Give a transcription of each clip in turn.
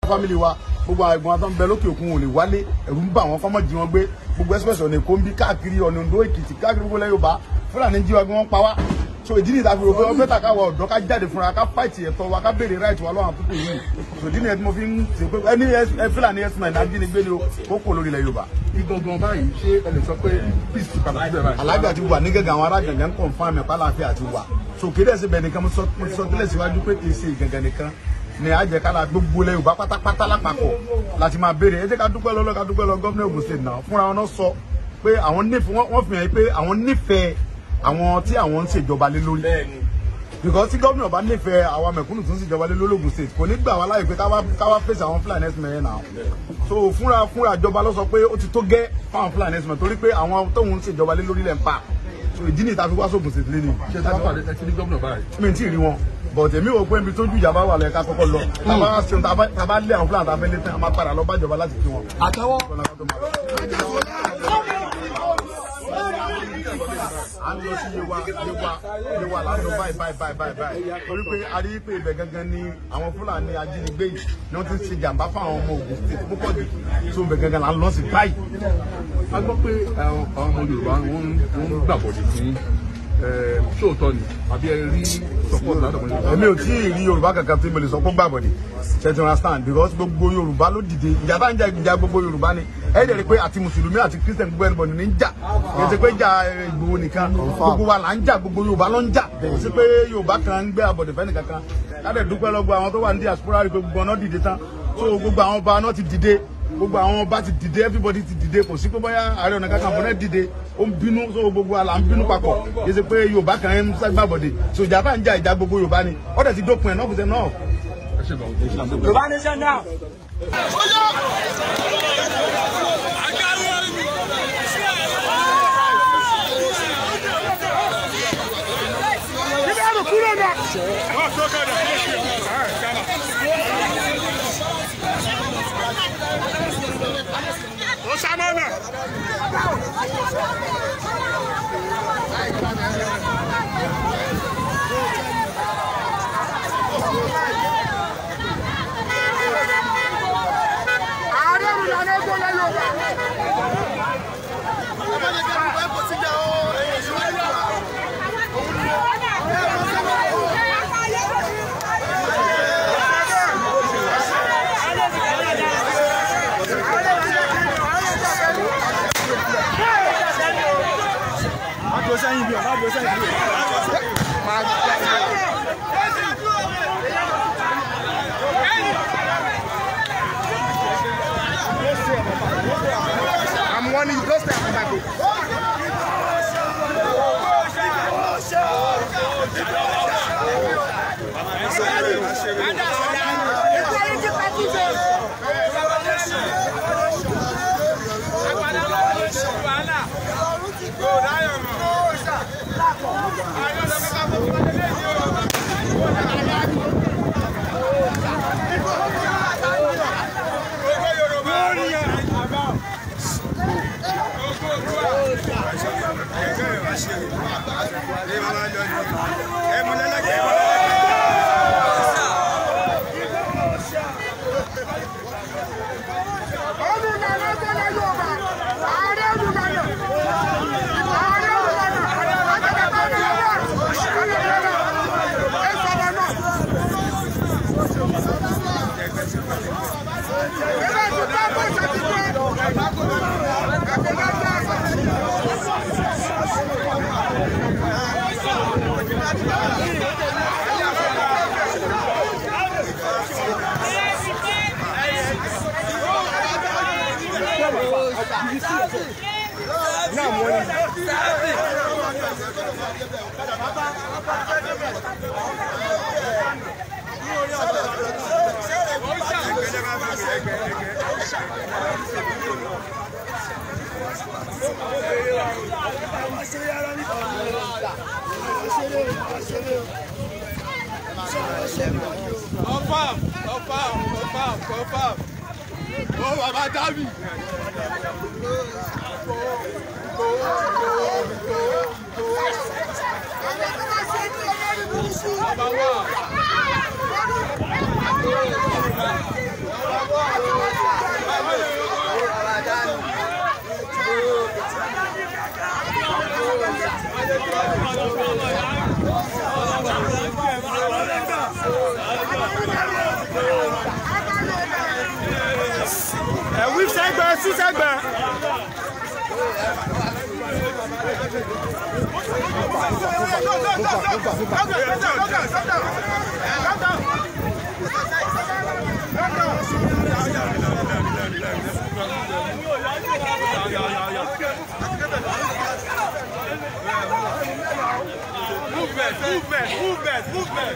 family wa gbogbo àgbọn àtọ́ ń bẹ lókè òkun ò lè wálé ẹ̀rù ń bà wọ́n kọ́mọ́ jí wọn gbé gbogbo express ọ̀nà Èkó ń bí káàkiri ọ̀nà Oǹdó Èkìtì káàkiri gbogbo lẹ́yìn Yorùbá Fúlàní jí wa gbé wọ́n pa wá so ìdí ni ìta fi rò pé wọ́n bẹ́tà káwa ọ̀dọ́ ká jáde fúnra ká fight ẹ̀tọ́ wa ká béèrè right wa lọ́wọ́ àpúpọ̀ yìí so ìdí ni ẹ̀ tí mo fi ń ṣe pé ẹni Fúlàní ẹ̀sìn náà ajínigbé ni ó kò lórí ilẹ̀ Yorùbá. Igangan báyìí ṣé ẹ lè sọ pé peace ti padà síbẹ̀ báyìí. Àlàáfíà ti wà ní gẹ́gẹ́ àwọn ará gàngán confam ẹ̀pá àlàáfíà ti wà so kéde ẹ̀sìn bẹ̀ nìkan mo sọ tẹ́lẹ̀ síwájú pé kì í ṣe gàngán nìkan ni àjẹkára gbogbo ilẹ̀ Yorùbá pátápátá lápapọ̀ láti máa béèrè ẹ jẹ́ ká dúpẹ́ lọ gómìnà Ògùn State náà fúnra wọn náà sọ pé àwọn nífẹ̀ẹ́ wọ́n fi hàn pé àwọn nífẹ̀ẹ́ àwọn tí àwọn ń ṣèjọba lé lórí because tí gómìnà bá nífẹ̀ẹ́ àwọn mẹ̀kúnnù tó ń ṣèjọba lé lórí Ògùn State kò ní gbà wá láyè pé káwá fèsì àwọn Fúlàní ẹ̀sìn náà so fúnra ìjọba ló sọ pé ó ti tó gẹ́ fáwọn Fúlàní ẹ̀sìn torí pé àwọn tóun ń ṣèjọba lé lórí lẹ́ ń pa so ìdí ni ìta fi wá sóògùn State lé ní. ṣé tí wọ́n pàdé ẹ ti ní gómìnà báyìí. mi ti rí wọn but èmi wò pé ibi tó ju ìjàmbá wà lẹ́ka kọ́kọ́ lọ tàbá lé àwọn Fúlàní tàbá lé tán a máa padà lọ bá ìjọba láti kí wọn. àtẹwọ́. a ń lọ sí Yewa láti báyìí torí pé a rí pé ibẹ̀ gangan ni àwọn Fúlàní ajínigbé yìí ni wọ́n ti ń ṣe jàǹbá fún àwọn ọmọ Ògùn State púpọ̀ jù tó ibẹ̀ gangan là ń lọ sí báyìí. a gbọ́ pé àwọn ọmọ Yorùbá wọ́n ń gbàbọ̀dé fún sóòótọ́ ni àbí ẹ rí support látọ̀mọ́ Yorùbá. èmi ò tí ì rí Yorùbá kankan tí mo lè sọ pé gbàbọ̀dé ṣètò understand because gbogbo Yorùbá ló dìde ìjà bá ń jà ìjà gbogbo Yorùbá ni ẹ dẹ̀ rí pé àti mùsùlùmí àti Christian gbogbo ẹnìbọ̀nì ní ń jà kì í ṣe pé jà Ìgbòho nìkan gbogbo wa là ń jà gbogbo Yorùbá ló ń jà kì í ṣe pé Yorùbá kan ń gbé àbọ̀dé fẹ́ nìkankan láti dúpẹ́ lọ́gbọ́ àwọn tó wà ní diaspora rí pé gbogbo ọ̀nà dìde tán so gbogbo àwọn ọba náà ti dìde gbogbo àwọn ọba ti dìde everybody ti dìde kò sí pé bóyá Ààrẹ Ọ̀nà Kakanfò náà dìde ó ń bínú so gbogbo àlà ń bínú papọ̀ kì í ṣe pé Yorùbá kan ń ságbàbọ̀dé so ìjà bá ń jà ìjà gbogbo Yorùbá ni ó dẹ̀ ti dópin ẹ̀ náà kò sẹ́ náà. Yorùbá nation now. I'm warning you, don't step on my boat. Confirm. Oh, Baba Davi. Baba wa. sí sẹ́gbẹ̀ẹ́. Movement.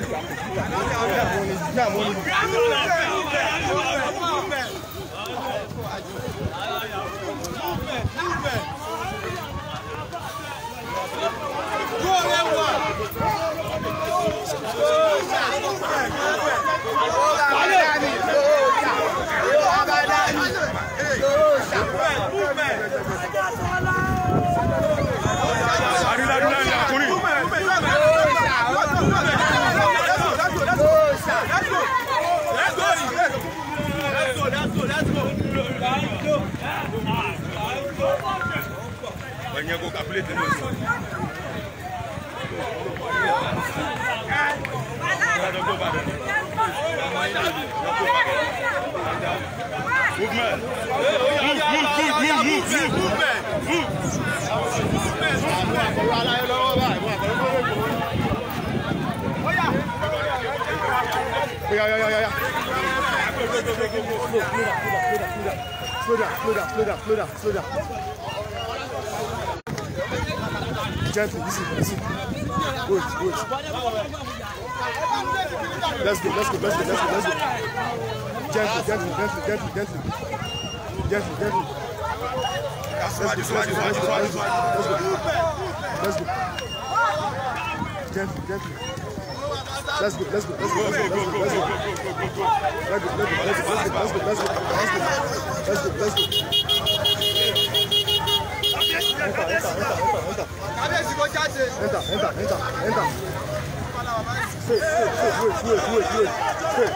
Slow down. Gently, listen. Good. Let's go. Gently. Let's go. Enter. Straight.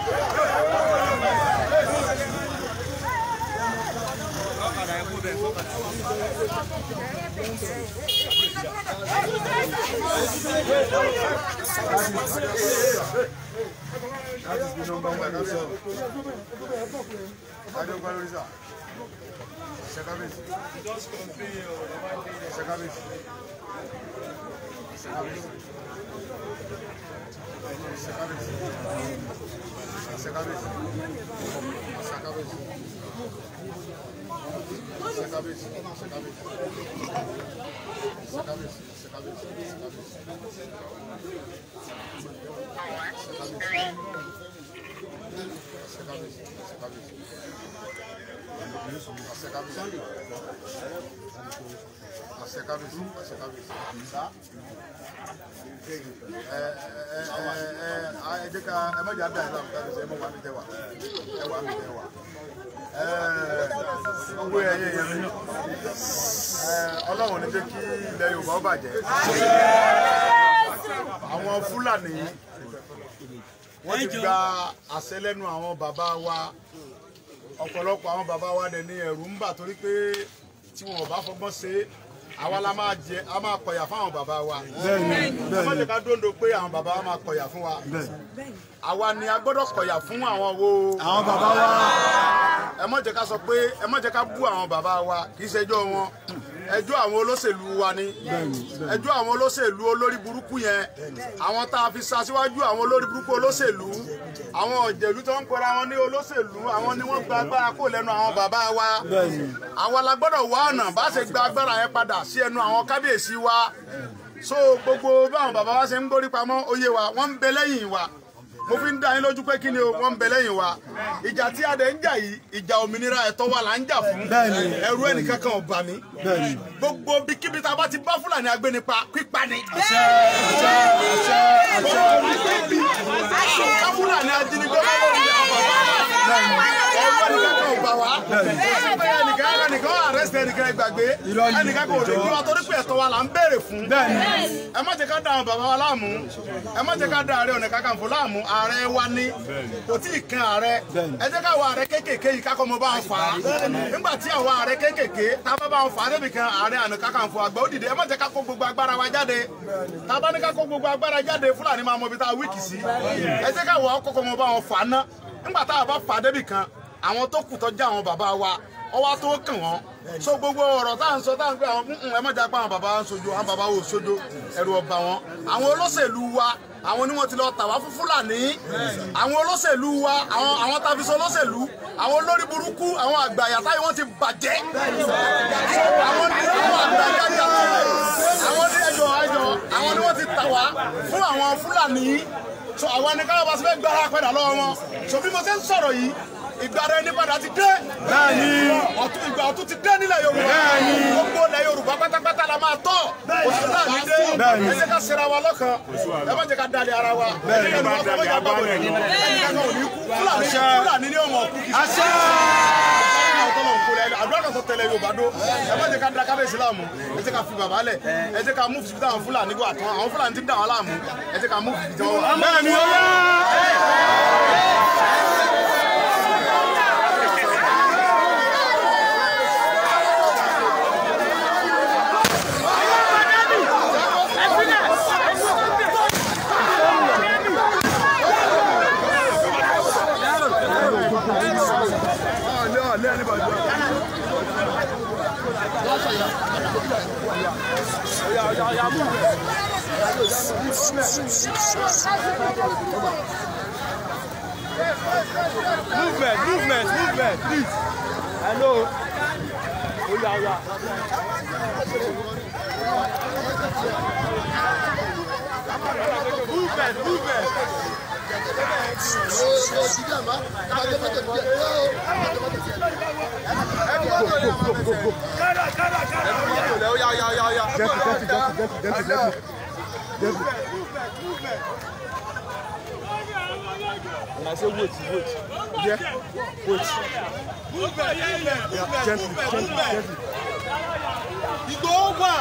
That is the number one yourself. I don't valorize. Secabis. Just continue. Secabis. Ọlọ́run ní jẹ́ kí ilẹ̀ Yorùbá ó bàjẹ́. Àwọn Fúlàní wọ́n ti gba àṣẹ lẹ́nu àwọn bàbá wa. Ọ̀pọ̀lọpọ̀ àwọn bàbá wa dẹ̀ ní ẹ̀rù ń bà torí pé tí wọn ò bá fọgbọ́n ṣe àwa la máa kọ̀yà fún àwọn bàbá wa. Ẹ má jẹ́ ká dóńdó pé àwọn bàbá wa máa kọ̀yà fún wa. Àwa ni a gbọ́dọ̀ kọ̀yà fún àwọn bàbá wa. Ẹ má jẹ́ ká sọ pé ẹ má jẹ́ ká bú àwọn bàbá wa kì í ṣẹjọ́ wọn. Ẹjọ́ àwọn olóṣèlú wa ni. Ẹjọ́ àwọn olóṣèlú olórí burúkú yẹn. Àwọn tá a fi ṣaṣíwájú àwọn olórí burúkú olóṣèlú. Àwọn ọ̀jẹ̀lú tó ń pera wọn ní olóṣèlú. Àwọn ni wọ́n gba agbára kó lẹ́nu àwọn bàbá wa. Àwa la gbọ́dọ̀ wá ọ̀nà bá ṣe gba agbára yẹn padà sí ẹnu àwọn kábíyèsí wa. So gbogbo báwọn bàbá wa ṣe ń gbórí pamọ́ oyè wa wọ́n ń bẹ lẹ́yìn wa. Mo fi ń dá yín lójú pé kí ni o wọ́n ń bẹ lẹ́yìn wa. Ìjà tí a dẹ̀ ń jà yìí ìjà òmìnira ẹ̀tọ́ wa là ń jà fún. Ẹ̀rù ẹnìkankan ò bà mí. Gbogbo bíkíbi tá a bá ti bá Fúlàní agbénipa pípa ni. Fúlàní ajínigbé bá lórí àwọn bàbá wa. Ẹ̀rù ẹnìkankan ò bà wá. Ẹnìkan àrẹ́sì ẹnìkan gbàgbé. Ẹnìkan kò lè gbé wa torí pé ẹ̀tọ́ wa là ń béèrè fún. Ẹ má jẹ́ ká dá àwọn bàbá wa láàmú. Ẹ má jẹ́ ká dá Ààrẹ Ọ̀nà Kakanfò láàmú. Ààrẹ wa ní kò tí ì kan ààrẹ. Ẹ jẹ́ káwọn ààrẹ kéékèèké yìí kákọ́ mọ bá wọn fà á. Nígbà tí àwọn ààrẹ kéékèèké tá a bá wọn fà á débi kan Ààrẹ Ọ̀nà Kakanfò àgbà ó dìde. Ẹ má jẹ́ ká kó gbogbo agbára wa jáde. Tá a bá ní ká kó gbogbo agbára jáde Fúlàní máa mọ ibi tá a wíìkì sí. Ẹ jẹ́ káwọn kọ́kọ́ mọ bá wọn fà á ná. Nígbà tá a bá fà á débi kan àwọn tó kù tó já àwọn bàbá wa ọwọ́ tó kàn wọ́n so gbogbo ọ̀rọ̀ tá à ń sọ tá à ń gbé àwọn ẹ má jà pé àwọn bàbá ń sojo àwọn bàbá ò sojo ẹ̀rù ọba wọn àwọn olóṣèlú wa àwọn ni wọ́n ti lọ tà wá fún Fúlàní àwọn olóṣèlú wa àwọn tàbísọ olóṣèlú àwọn olórí burúkú àwọn àgbàyà táyé wọ́n ti bàjẹ́ àwọn ní àwọn àgbàyà àwọn ní ẹjọ́ àwọn ni wọ́n ti tà wá fún àwọn Fúlàní so àwọn ni káwọn bá ti fẹ́ gbára padà lọ́wọ́ wọn so bí mo ṣe ń sọ̀rọ̀ yìí ìgbàra ẹni padà ti dé. bẹ́ẹ̀ni. ìgbà ọ̀tun ti dé nílẹ̀ Yorùbá. bẹ́ẹ̀ni. gbogbo ilẹ̀ Yorùbá pátápátá la máa tọ́. oṣù náà ní dé. bẹ́ẹ̀ni. ẹ jẹ́ ká ṣera wa lọ́kàn. ẹ má jẹ́ ká dalẹ̀ ara wa. bẹ́ẹ̀ni ẹ má dalẹ̀ ara wa. Fúlàní ni ọmọ òkú kìí. àṣẹ. àdúrà kan tó tẹ̀lé Yorùbá dó. ẹ má jẹ́ ká da kábíyèsí láàmú. ẹ jẹ́ ká fi bàbá lẹ̀. ẹ jẹ́ ká mú fìdí àwọn Fúlàní kó àtọ́ àwọn Fúlàní ti dà wá láàmú. ẹ jẹ́ ká mú fìdí wọn. bẹ́ẹ̀ni Movement, please. Hello. Movement. And I say wait. Yeah, wait. Movement. Gently. You go over.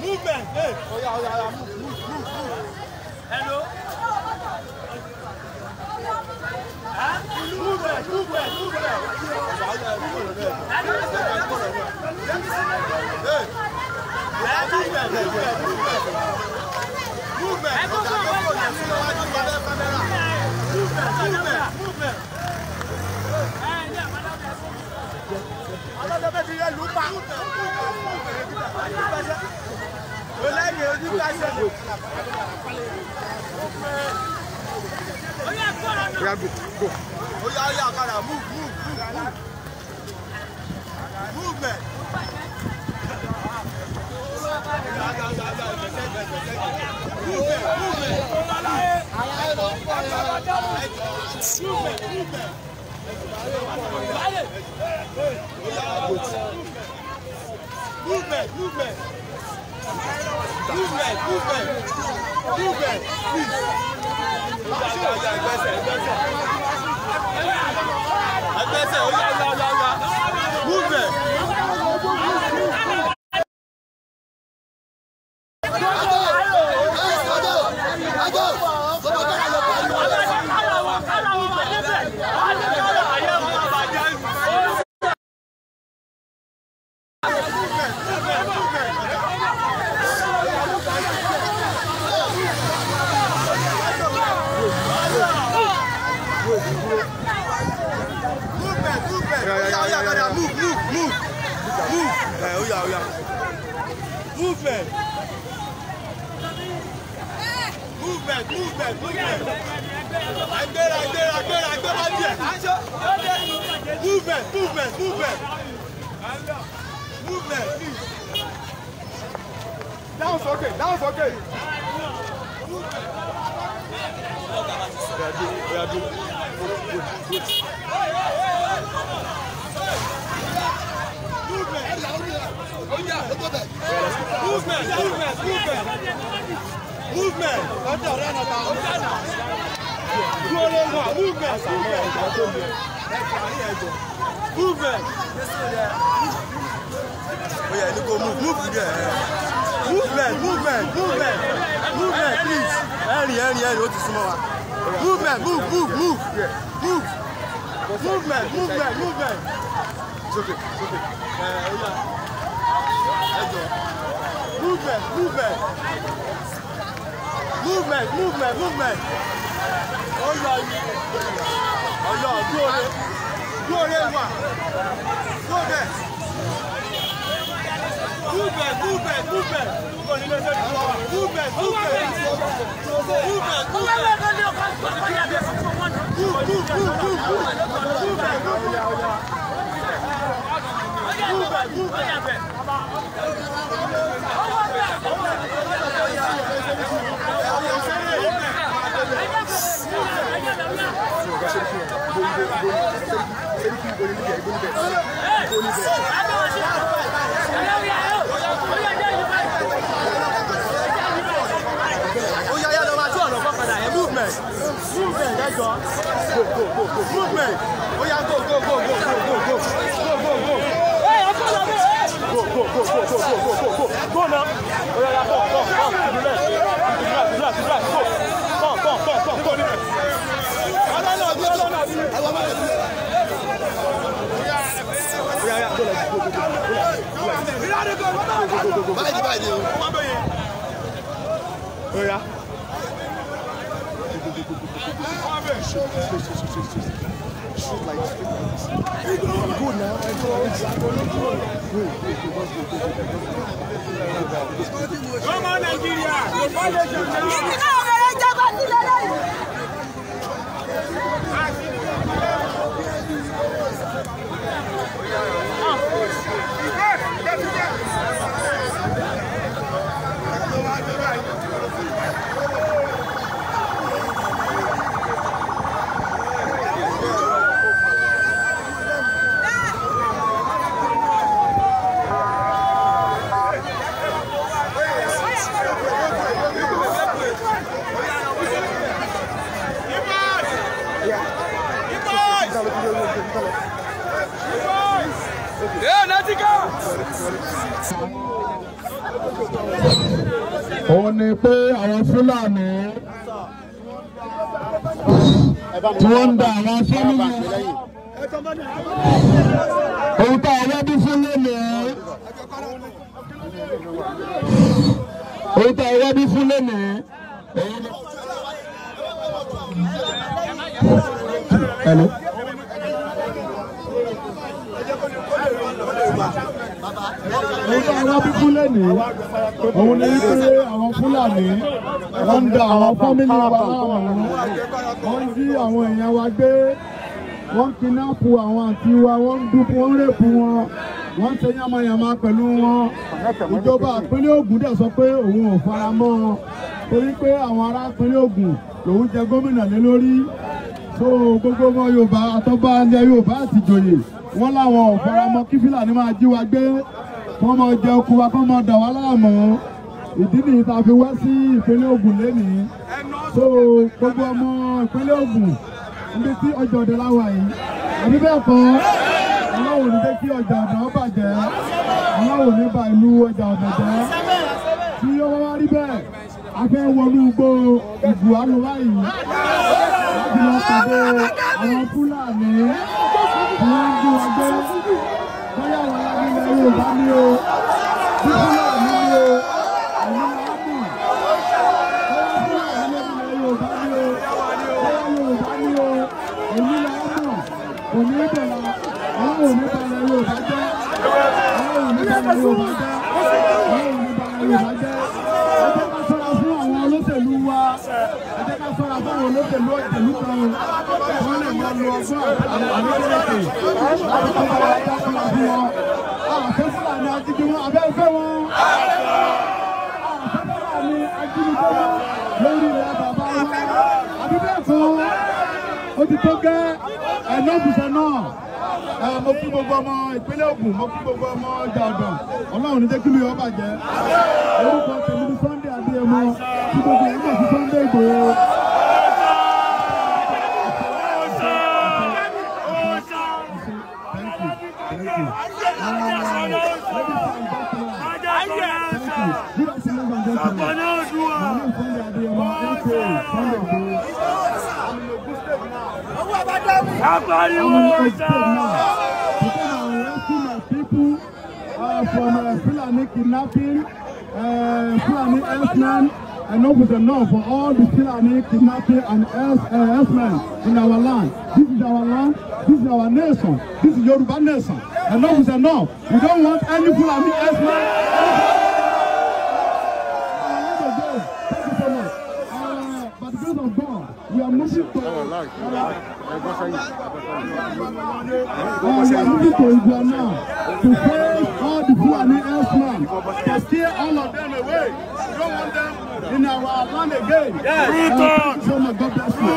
Movement. Hey. Oh yeah. Move. Hello. Movement. Go. Oh yeah, gotta move. Movement. Down's okay. Movement, please. Henry, what is small? Movement. It's okay. Movement. Oh yeah. Come on, Nigeria! Òun ni pé àwọn Fúlàní tí wọ́n ń da àwọn fámìlì ohun tá a wá bí fún lónìí ohun tá a wá bí fún lónìí hello. Nígbà wọn bí fúlẹ̀ ní òun ní pé àwọn Fúlàní wọ́n ń da àwọn fámìlì wa láwọn wọ́n ń jí àwọn èèyàn wa gbé wọ́n ń kidnapu àwọn àti wa wọ́n ń dúpọ̀ wọ́n ń rèpù wọn wọ́n ń ṣe yàmàyàmà pẹ̀lú wọn. Ìjọba ìpínlẹ̀ Ògùn dẹ̀ sọ pé òun ò fara mọ́ wọn torí pé àwọn ará ìpínlẹ̀ Ògùn lòun jẹ gómìnà lé lórí. So gbogbo ọmọ Yorùbá àtọ́gbà ilẹ̀ Yorùbá àti ìjòyè wọ́n láwọn ò fara mọ́ kí Fúlàní máa jí wa gbé wọ́n máa jẹ oko wa kọ́ máa dà wá láàmú. Ìdí nìyí tá a fi wá sí ìpínlẹ̀ Ògùn lénìí. So gbogbo ọmọ ìpínlẹ̀ Ògùn níbi tí ọjà ọ̀dẹ láwà yìí àbí bẹ́ẹ̀ kọ́ aláwọ̀ ní jẹ́ kí ọjà ọ̀dẹ ó bàjẹ́ aláwọ̀ ní ba ìlú ọjà ọ̀dẹ jẹ́ tí ó wá rí bẹ́ẹ̀ a fẹ́ wọnú igbó ìbù àlùwá yìí láti lọ pàdé àwọn Fúlàní tí wọ́n ń gbé wa gbé bóyá àwọn alágbèlè Yorùbá ní o tí Fúlàní ní o àwọn aláàbò bóyá Fúlàní ní Yorùbá ní o bóyá Yorùbá ní o èmi là á mọ̀ òní ìbẹ̀rẹ̀ àwọn òní balẹ̀ Yorùbá jẹ́ àwọn òní balẹ̀ Yorùbá jẹ́ àwọn òní balẹ̀ Yorùbá jẹ́ ẹ jẹ́ ká ṣọ́ra fún àwọn olóṣèlú wa ẹ jẹ́ ká ṣọ́ra fún àwọn olóṣèlú òṣèlú kan wọ́n lè máa lo ọgbọ́n àwọn orílẹ̀-èdè láti tó bá wà dá ṣọ́ra fún wọn. Àfẹ́ Fúlàní ajínigbé wọn abẹ́ ìfẹ́ wọn. Àfẹ́ Fúlàní ajínigbé wọn lórí ilẹ̀ bàbá wọn. Àbí bẹ́ẹ̀ kọ́ ó ti tó gẹ́ ẹ̀nọ́fùsẹ̀ náà. Mo kí gbogbo ọmọ ìpínlẹ̀ Ògùn, mo kí gbogbo ọmọ ọjà ọ̀dàn. Ọlọ́run ní jẹ́ kí lóye ọ bàjẹ́. Orúkọ tèmi ní Sunday Adéyẹmọ tí gbogbo ẹ̀ ń mọ̀ sí Sunday Ìgbòho. From Fulani kidnapping, Fulani herdsmen, enough is enough for all the Fulani kidnapping and herdsmen in our land. This is our land, this is our nation, this is Yoruba nation. Enough is enough. We don't want any Fulani herdsmen. Thank you so much. By the grace of God, we are moving to Iguana to face all the Fulani herdsmen, to steer all of them away. We don't want them in our land again. Thank you so much. God bless you.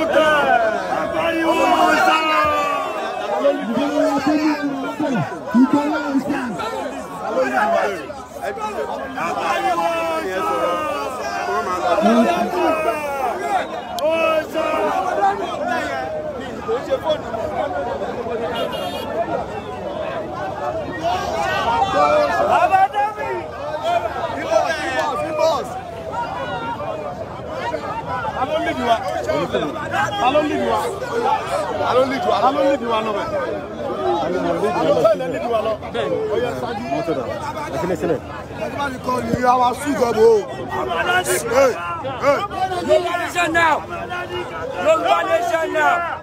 Yoruba nation now.